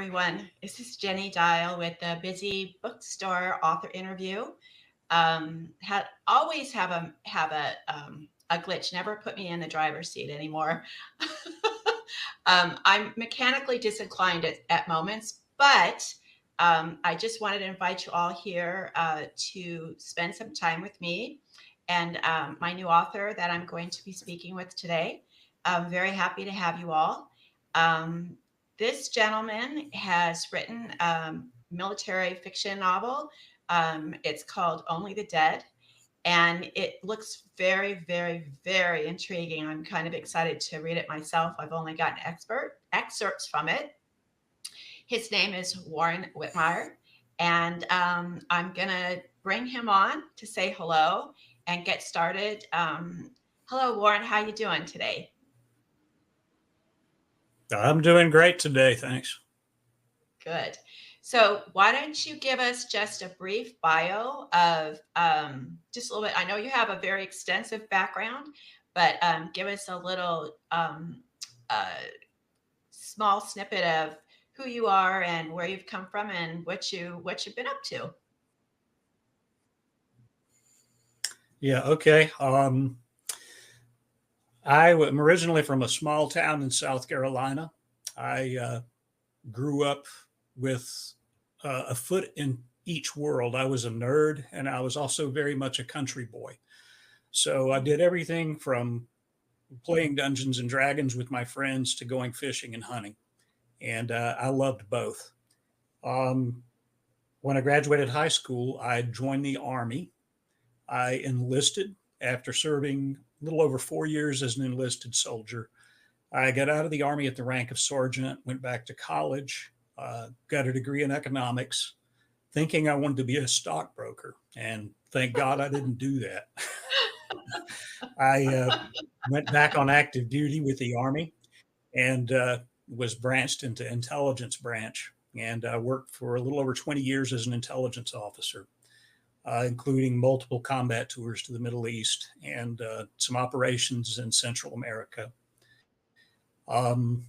everyone. This is Jenny Dial with the Busy Bookstore author interview. Had always have a glitch. Never put me in the driver's seat anymore. I'm mechanically disinclined at moments, but I just wanted to invite you all here to spend some time with me and my new author that I'm going to be speaking with today. I'm very happy to have you all. Um, this gentleman has written a military fiction novel. It's called Only the Dead, and it looks very, very, very intriguing. I'm kind of excited to read it myself. I've only gotten expert excerpts from it. His name is Warren Whitmer, and I'm gonna bring him on to say hello and get started. Hello, Warren. How you doing today? I'm doing great today, thanks. Good. So, why don't you give us just a brief bio of just a little bit? I know you have a very extensive background, but give us a little uh, small snippet of who you are and where you've come from and what you've been up to. Yeah, okay. I am originally from a small town in South Carolina. I grew up with a foot in each world. I was a nerd and I was also very much a country boy. So I did everything from playing Dungeons and Dragons with my friends to going fishing and hunting. And I loved both. Um, when I graduated high school, I joined the Army. I enlisted after serving a little over 4 years as an enlisted soldier. I got out of the Army at the rank of sergeant, went back to college, got a degree in economics, thinking I wanted to be a stockbroker. And thank God I didn't do that. I went back on active duty with the Army and was branched into intelligence branch. And I worked for a little over 20 years as an intelligence officer, including multiple combat tours to the Middle East and some operations in Central America. Um,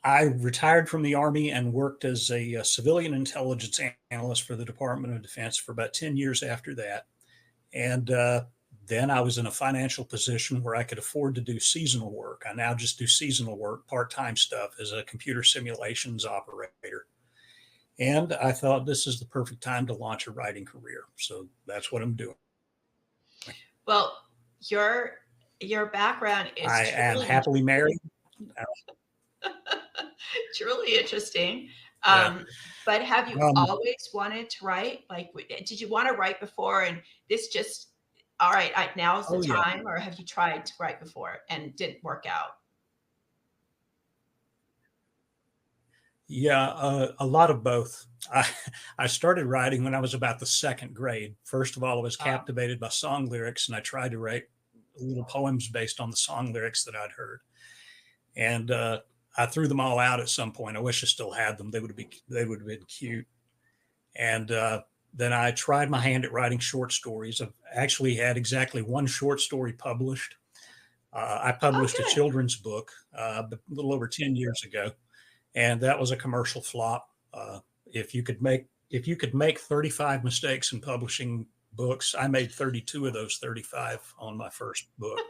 I retired from the Army and worked as a civilian intelligence analyst for the Department of Defense for about 10 years after that. And then I was in a financial position where I could afford to do seasonal work. I now just do seasonal work, part time stuff as a computer simulations operator. And I thought this is the perfect time to launch a writing career. So that's what I'm doing. Well, your your background is I am truly happily married. truly interesting. Yeah. Um, but have you Um, always wanted to write? Like, did you want to write before, and this just, all right, now's the oh, yeah. time, or have you tried to write before and it didn't work out? Yeah, a lot of both. I started writing when I was about the second grade. First of all, I was Uh, captivated by song lyrics, and I tried to write little poems based on the song lyrics that I'd heard. And I threw them all out at some point. I wish I still had them. They would have been cute. And then I tried my hand at writing short stories. I've actually had exactly one short story published. I oh, published a good. children's book a little over 10 years ago, and that was a commercial flop. If you could make 35 mistakes in publishing books, I made 32 of those 35 on my first book.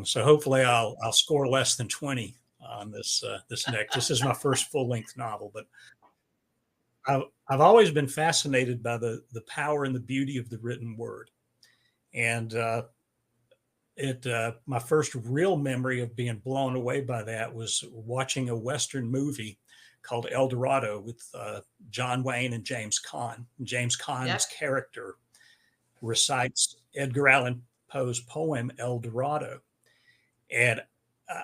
So hopefully I'll score less than 20 on this next. This is my first full length novel, but I've always been fascinated by the power and the beauty of the written word. And it my first real memory of being blown away by that was watching a Western movie called El Dorado with John Wayne and James Caan. James Caan's Yep. character recites Edgar Allan Poe's poem El Dorado, and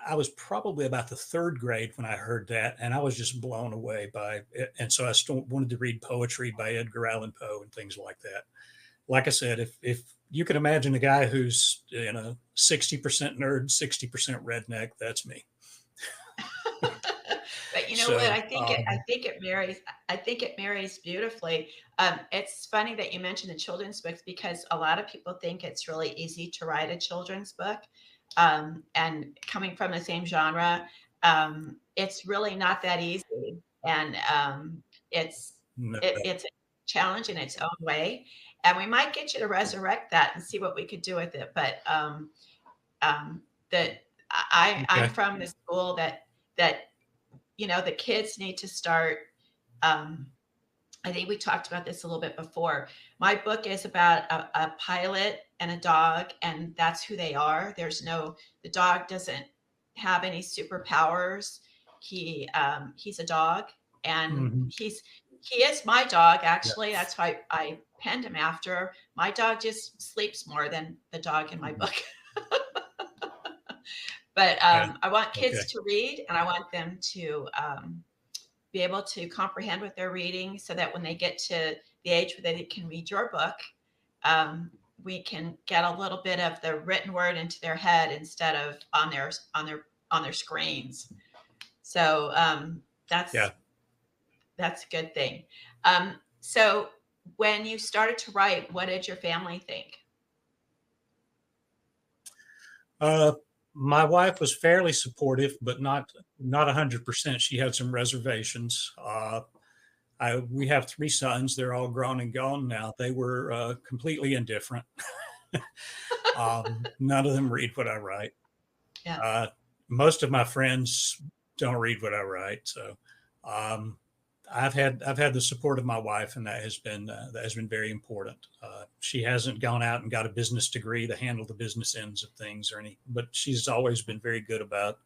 I was probably about the third grade when I heard that, and I was just blown away by it. And so I still wanted to read poetry by Edgar Allan Poe and things like that. Like I said, if you can imagine a guy who's 60% nerd, 60% redneck, that's me. But you know what? So I think it marries. I think it marries beautifully. It's funny that you mentioned the children's books because a lot of people think it's really easy to write a children's book. And coming from the same genre, It's really not that easy, and it's No. it's a challenge in its own way. And we might get you to resurrect that and see what we could do with it. But that I'm Okay. from the school that the kids need to start. Um, I think we talked about this a little bit before. My book is about a pilot and a dog, and that's who they are. The dog doesn't have any superpowers. He's a dog, and Hmm. he is my dog. Yeah. Actually, that's why I penned him after. My dog just sleeps more than the dog in my Mhm. book. But Yeah. I want Okay. kids to read, and I want them to be able to comprehend what they're reading so that when they get to the age where they can read your book, um, we can get a little bit of the written word into their head instead of on their screens. So Yeah. that's a good thing. So when you started to write, what did your family think? Uh, my wife was fairly supportive, but not 100%. She had some reservations. We have three sons. They're all grown and gone now. They were completely indifferent. None of them read what I write. Yeah, Uh, Most of my friends don't read what I write. So um, I've had the support of my wife, and that has been very important. She hasn't gone out and got a business degree to handle the business ends of things or any, but she's always been very good about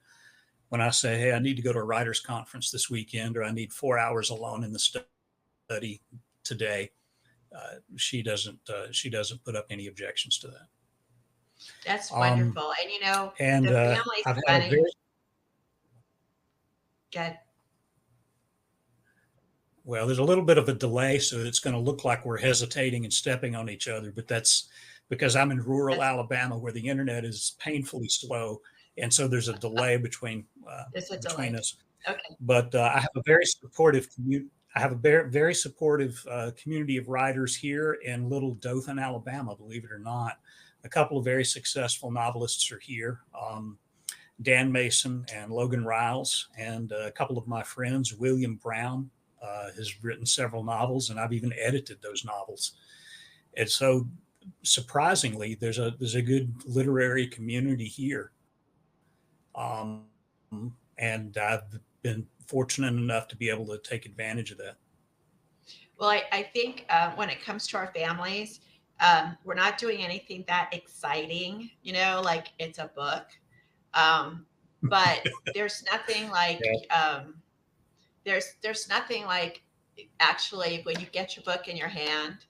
when I say, "Hey, I need to go to a writers' conference this weekend, or I need 4 hours alone in the study today." She doesn't put up any objections to that. that's Um, wonderful. And and the family's I've had a planning. very Good. Well, there's a little bit of a delay, so it's going to look like we're hesitating and stepping on each other, but that's because I'm in rural That's Alabama where the internet is painfully slow, and so there's a delay there's a between delay. us. Okay. But I have a very supportive community. I have a very supportive community of writers here in Little Dothan, Alabama. Believe it or not, a couple of very successful novelists are here. Dan Mason and Logan Riles, and a couple of my friends. William Brown has written several novels, and I've even edited those novels. And so, surprisingly, there's a good literary community here, um, and I've been fortunate enough to be able to take advantage of that. Well, I think when it comes to our families, we're not doing anything that exciting, like it's a book. Um, but there's nothing like Yeah, there's nothing like actually when you get your book in your hand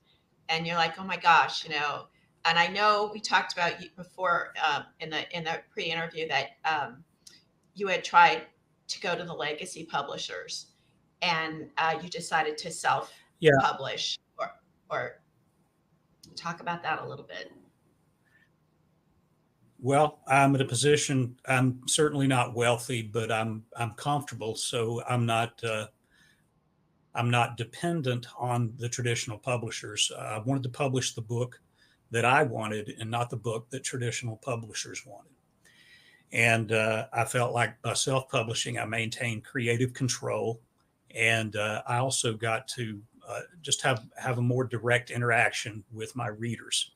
and you're like, oh my gosh. And I know we talked about you before in the pre-interview that you had tried to go to the legacy publishers and you decided to yeah. self-publish or talk about that a little bit. Well, I'm in a position. I'm certainly not wealthy, but I'm comfortable, so I'm not dependent on the traditional publishers. I wanted to publish the book that I wanted and not the book that traditional publishers wanted. And I felt like by self publishing, I maintained creative control. And I also got to just have a more direct interaction with my readers.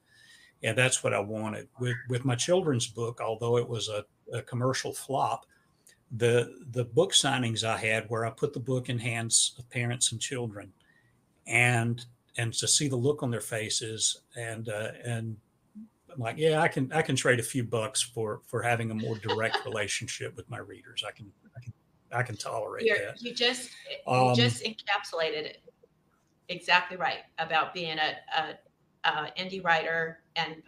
And that's what I wanted. With my children's book, although it was a commercial flop, the book signings I had where I put the book in hands of parents and children, and to see the look on their faces, and I'm like, yeah, I can trade a few bucks for having a more direct relationship with my readers. I can tolerate You're, that. you Um, just encapsulated it exactly right about being a indie writer and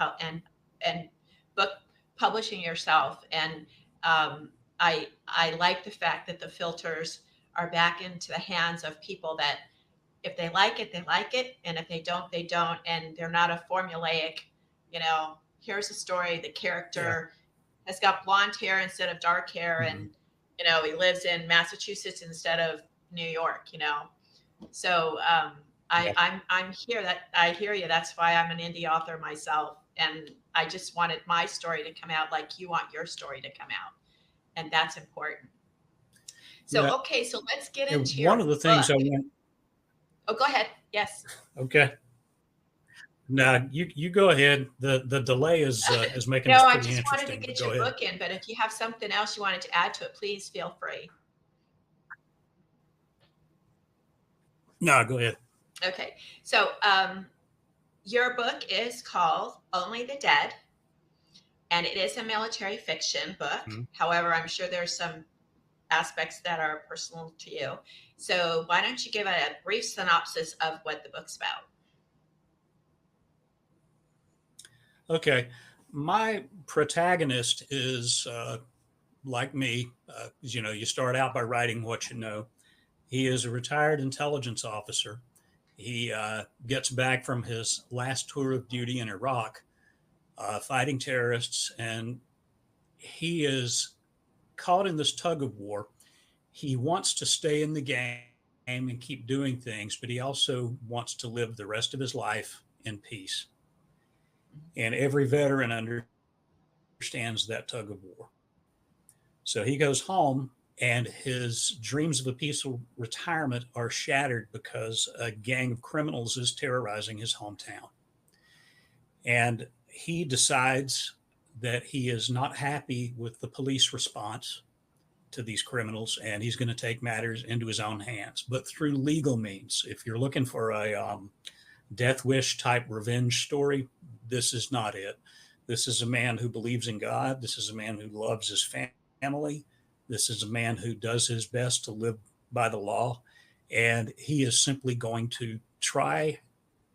book publishing yourself. And I like the fact that the filters are back into the hands of people that if they like it, they like it, and if they don't, they don't, and they're not a formulaic. Here's a story. The yeah. character has got blonde hair instead of dark hair, Mhm. and he lives in Massachusetts instead of New York. So Yeah. I'm here. That I hear you. That's why I'm an indie author myself, and I just wanted my story to come out like you want your story to come out, and that's important. So, Yeah. okay, so let's get And into one your of the things book. I want, Oh, go ahead. Yes. okay. Now you go ahead. The delay is making No, this I pretty just wanted to interesting, but get go your ahead. book in, but if you have something else you wanted to add to it, please feel free. No, go ahead. Okay. So, your book is called Only the Dead, and it is a military fiction book. Mhm. However, I'm sure there's some aspects that are personal to you. So, why don't you give a brief synopsis of what the book's about? Okay. My protagonist is like me. You start out by writing what you know. He is a retired intelligence officer. He gets back from his last tour of duty in Iraq, fighting terrorists, and he is caught in this tug of war. He wants to stay in the game and keep doing things, but he also wants to live the rest of his life in peace. And every veteran understands that tug of war. So he goes home, and his dreams of a peaceful retirement are shattered because a gang of criminals is terrorizing his hometown. And he decides that he is not happy with the police response to these criminals, and he's going to take matters into his own hands, but through legal means. If you're looking for a death wish type revenge story, this is not it. This is a man who believes in God. This is a man who loves his family. This is a man who does his best to live by the law. And he is simply going to try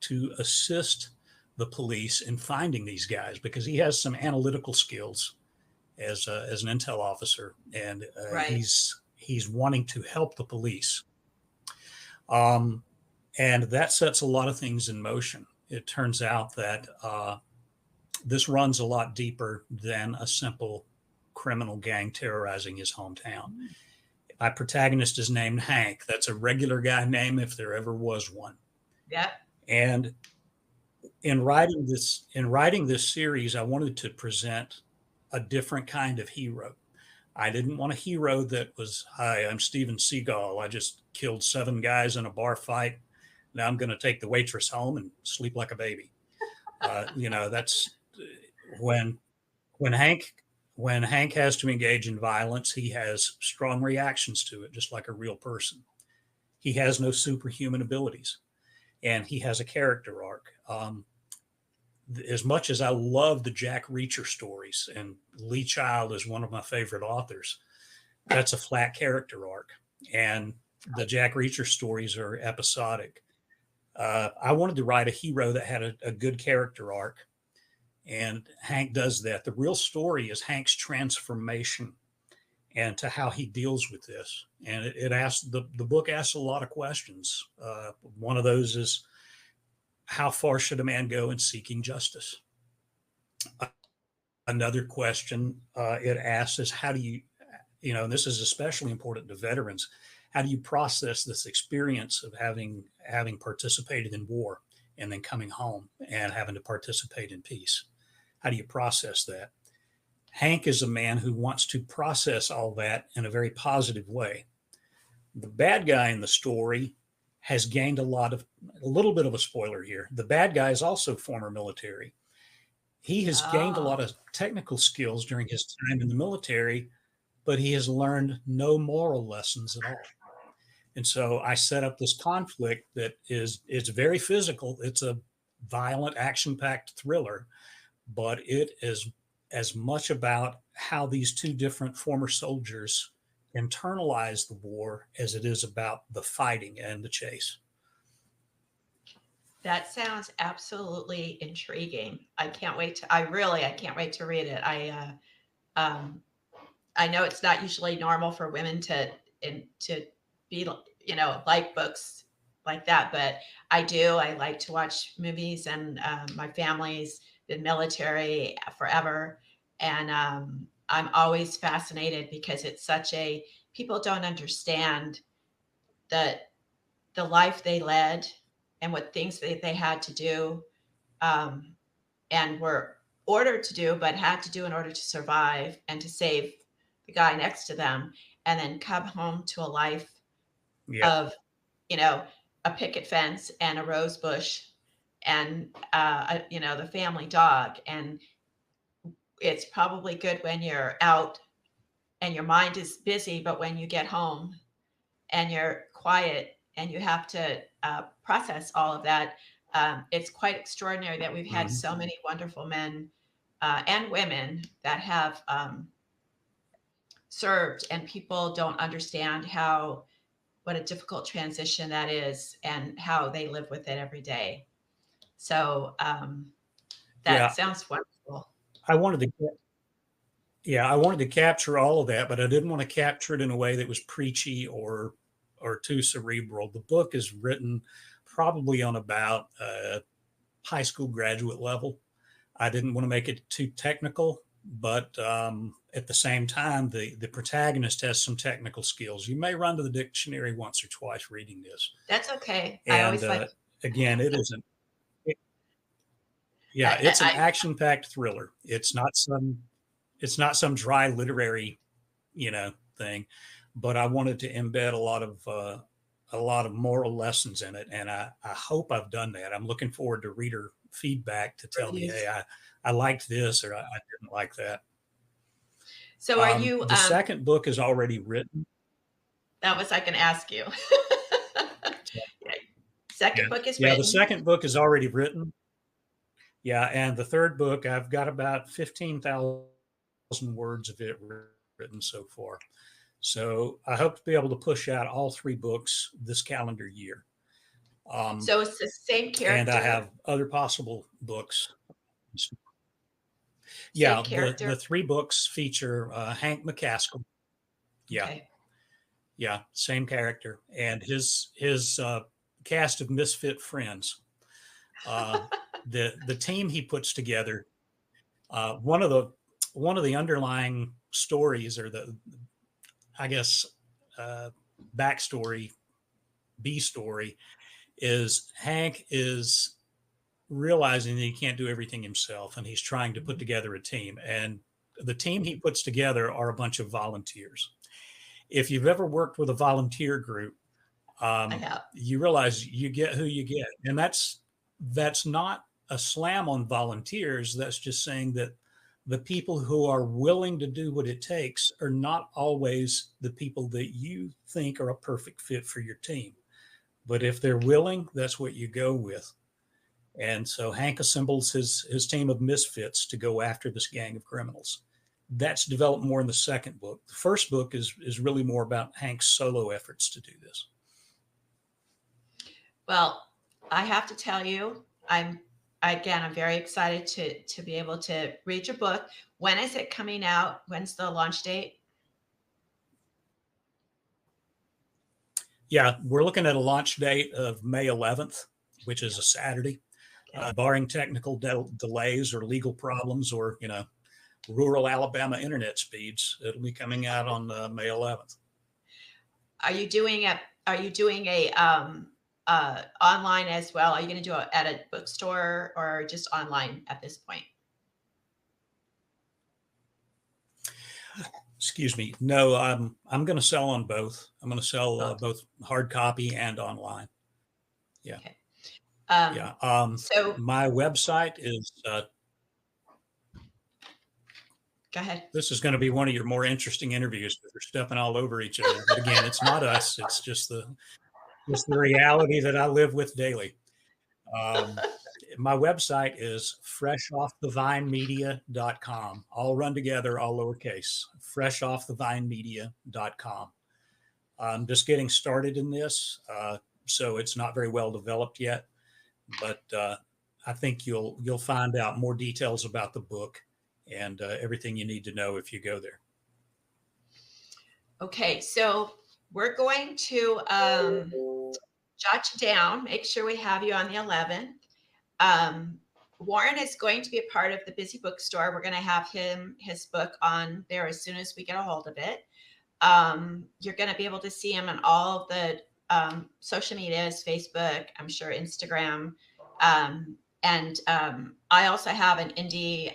to assist the police in finding these guys because he has some analytical skills as an intel officer, and Right. he's wanting to help the police. Um, and that sets a lot of things in motion. It turns out that this runs a lot deeper than a simple criminal gang terrorizing his hometown. My protagonist is named Hank. That's a regular guy name if there ever was one. Yep. And in writing this series, I wanted to present a different kind of hero. I didn't want a hero that was, "Hi, I'm Steven Seagal. I just killed 7 guys in a bar fight. Now I'm going to take the waitress home and sleep like a baby." That's when when Hank when Hank has to engage in violence, he has strong reactions to it, just like a real person. He has no superhuman abilities, and he has a character arc. As much as I love the Jack Reacher stories, and Lee Child is one of my favorite authors, that's a flat character arc. And the Jack Reacher stories are episodic. I wanted to write a hero that had a good character arc, and Hank does that. The real story is Hank's transformation and to how he deals with this. And it asks the book asks a lot of questions. One of those is, how far should a man go in seeking justice? Another question it asks is, how do you, and this is especially important to veterans, how do you process this experience of having participated in war and then coming home and having to participate in peace? How do you process that? Hank is a man who wants to process all that in a very positive way. The bad guy in the story has gained a little bit of a spoiler here. The bad guy is also former military. He has gained a lot Oh, of technical skills during his time in the military, but he has learned no moral lessons at all. And so I set up this conflict that is it's very physical. It's a violent, action-packed thriller, but it is as much about how these two different former soldiers internalize the war as it is about the fighting and the chase. that sounds absolutely intriguing. I can't wait to read it. Um, I know it's not usually normal for women to be, like books like that, but I do. I like to watch movies, and my family's been military forever, and I'm always fascinated because it's such a people don't understand that the life they led and what things they had to do, um, and were ordered to do, but had to do in order to survive and to save the guy next to them. and then come home to a life Yeah. of, you know, a picket fence and a rose bush and, the family dog. And it's probably good when you're out and your mind is busy, but when you get home and you're quiet and you have to process all of that, it's quite extraordinary that we've had Mhm. so many wonderful men and women that have served, and people don't understand how what a difficult transition that is and how they live with it every day. So that Yeah. sounds wonderful. I wanted to Yeah, I wanted to capture all of that, but I didn't want to capture it in a way that was preachy or too cerebral. The book is written probably on about high school graduate level. I didn't want to make it too technical, but at the same time, the protagonist has some technical skills. You may run to the dictionary once or twice reading this, That's okay. I and always like. again, it isn't. Yeah, it's an I action-packed thriller. It's not some dry literary thing, but I wanted to embed a lot of moral lessons in it, and I hope I've done that. I'm looking forward to reader feedback to tell me, reviews. hey, I liked this or I didn't like that. So are you? The second book is already written. That was I can ask you. Yeah. Yeah, Second book is yeah. The written. second book is already written. Yeah, and the third book, I've got about 15,000 words of it written so far. So I hope to be able to push out all three books this calendar year. Um, So it's the same and I character. have other possible books. Same Yeah, the character. three books feature Hank McCaskill. Yeah, Okay. yeah, same character, and his cast of misfit friends. Uh, the team he puts together. One of the underlying stories, or the I guess uh, backstory B story, is Hank is realizing that he can't do everything himself, and he's trying to put Mhm. together a team. And the team he puts together are a bunch of volunteers. If you've ever worked with a volunteer group, I have. you realize you get who you get, and that's not a slam on volunteers. That's just saying that the people who are willing to do what it takes are not always the people that you think are a perfect fit for your team. But if they're willing, that's what you go with. And so Hank assembles his team of misfits to go after this gang of criminals. That's developed more in the second book. The first book is really more about Hank's solo efforts to do this. Well, I have to tell you, I'm very excited to be able to read your book. When is it coming out? When's the launch date? Yeah, we're looking at a launch date of May 11th, which is a Saturday. Okay. Barring technical delays or legal problems or rural Alabama internet speeds, it'll be coming out on May 11th. Are you doing a online as well? Are you going to do it at a bookstore or just online at this point? Excuse me. No, I'm going to sell on both. I'm going to sell Both. both hard copy and online. Yeah, Okay. yeah. So My website is. go ahead. This is going to be one of your more interesting interviews because we're stepping all over each other. But again, it's not us. It's just the reality that I live with daily. Um, my website is freshoffthevinemedia.com. All run together, all lowercase. Freshoffthevinemedia.com. I'm just getting started in this, so it's not very well developed yet. But I think you'll find out more details about the book and everything you need to know if you go there. Okay, so we're going to jot you down, make sure we have you on the 11th. Um, Warren is going to be a part of the Bizy Bookstore. We're going to have his book on there as soon as we get a hold of it. You're going to be able to see him on all of the social medias, Facebook, I'm sure Instagram. And I also have an indie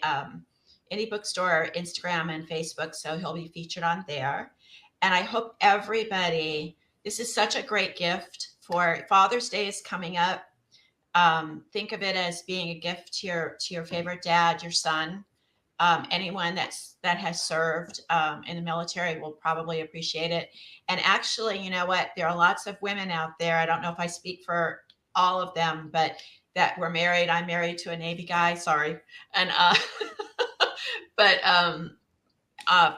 bookstore Instagram and Facebook, so he'll be featured on there. And I hope everybody, this is such a great gift for Father's Day is coming up. Think of it as being a gift to your favorite dad, your son, anyone that has served in the military will probably appreciate it. And actually, you know what? There are lots of women out there. I don't know if I speak for all of them, but that were married. I'm married to a Navy guy. Sorry, and but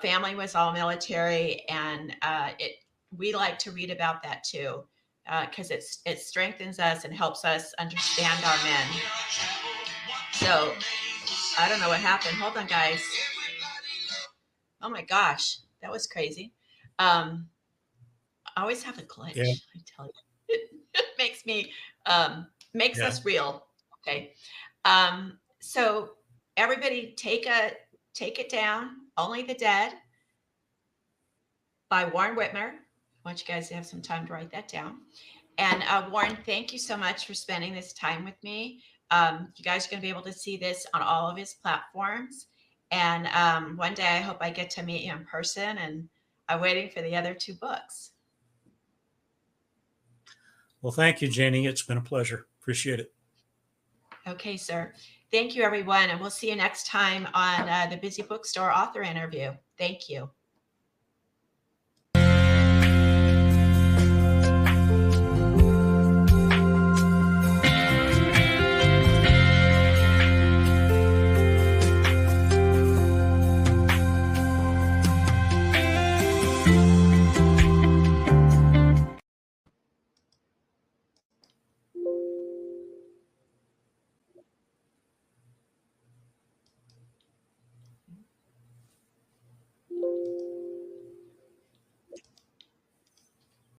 family was all military, and we like to read about that too because it strengthens us and helps us understand our men. So I don't know what happened. Hold on, guys. Oh my gosh, that was crazy. I always have a Yeah. glitch. I tell you, it makes me makes Yeah. us real. Okay, so everybody take it down. Only the Dead by Warren Whitmer. I want you guys to have some time to write that down. And Warren, thank you so much for spending this time with me. You guys are going to be able to see this on all of his platforms. And one day I hope I get to meet you in person. And I'm waiting for the other two books. Well, thank you, Jenny. It's been a pleasure. Appreciate it. Okay, sir. Thank you, everyone. And we'll see you next time on the Busy Bookstore author interview. Thank you.